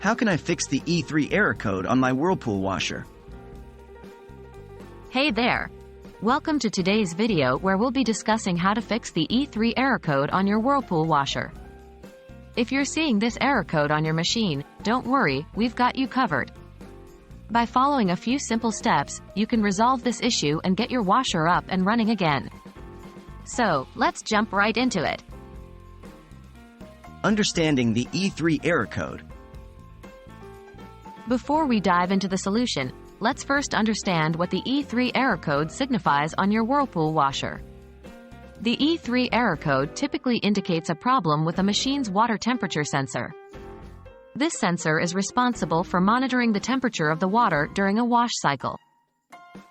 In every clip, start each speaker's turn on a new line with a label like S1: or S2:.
S1: How can I fix the E3 error code on my Whirlpool washer?
S2: Hey there! Welcome to today's video where we'll be discussing how to fix the E3 error code on your Whirlpool washer. If you're seeing this error code on your machine, don't worry, we've got you covered. By following a few simple steps, you can resolve this issue and get your washer up and running again. So, let's jump right into it.
S1: Understanding the E3 error code.
S2: Before we dive into the solution, let's first understand what the E3 error code signifies on your Whirlpool washer. The E3 error code typically indicates a problem with a machine's water temperature sensor. This sensor is responsible for monitoring the temperature of the water during a wash cycle.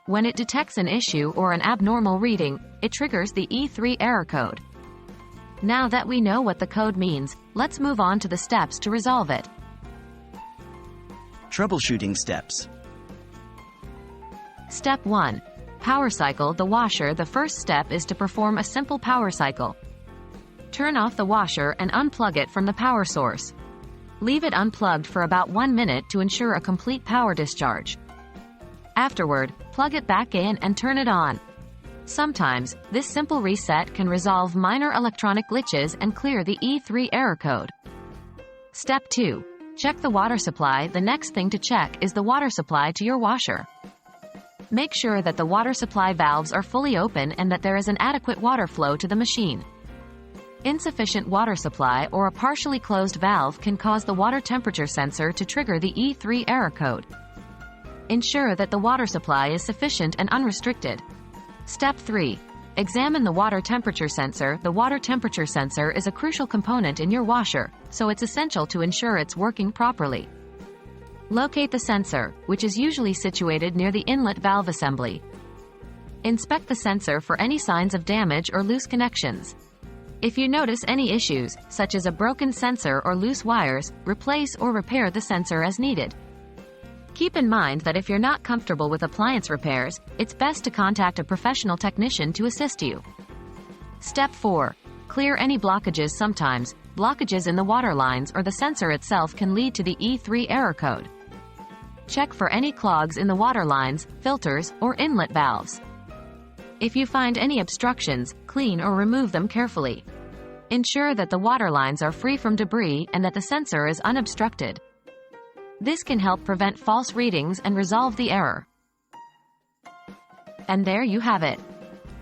S2: When it detects an issue or an abnormal reading, it triggers the E3 error code. Now that we know what the code means, let's move on to the steps to resolve it.
S1: Troubleshooting steps.
S2: Step 1. Power cycle the washer. The first step is to perform a simple power cycle. Turn off the washer and unplug it from the power source. Leave it unplugged for about 1 minute to ensure a complete power discharge. Afterward, plug it back in and turn it on. Sometimes, this simple reset can resolve minor electronic glitches and clear the E3 error code. Step 2. Check the water supply. The next thing to check is the water supply to your washer. Make sure that the water supply valves are fully open and that there is an adequate water flow to the machine. Insufficient water supply or a partially closed valve can cause the water temperature sensor to trigger the E3 error code. Ensure that the water supply is sufficient and unrestricted. Step 3. Examine the water temperature sensor. The water temperature sensor is a crucial component in your washer, so it's essential to ensure it's working properly. Locate the sensor, which is usually situated near the inlet valve assembly. Inspect the sensor for any signs of damage or loose connections. If you notice any issues, such as a broken sensor or loose wires, replace or repair the sensor as needed. Keep in mind that if you're not comfortable with appliance repairs, it's best to contact a professional technician to assist you. Step 4. Clear any blockages. Sometimes, blockages in the water lines or the sensor itself can lead to the E3 error code. Check for any clogs in the water lines, filters, or inlet valves. If you find any obstructions, clean or remove them carefully. Ensure that the water lines are free from debris and that the sensor is unobstructed. This can help prevent false readings and resolve the error. And there you have it.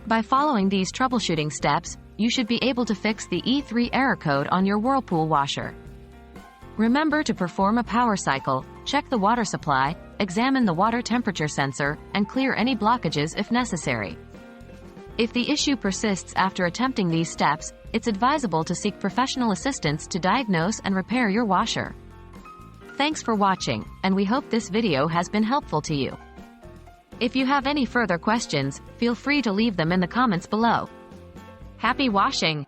S2: By following these troubleshooting steps, you should be able to fix the E3 error code on your Whirlpool washer. Remember to perform a power cycle, check the water supply, examine the water temperature sensor, and clear any blockages if necessary. If the issue persists after attempting these steps, it's advisable to seek professional assistance to diagnose and repair your washer. Thanks for watching, and we hope this video has been helpful to you. If you have any further questions, feel free to leave them in the comments below. Happy washing!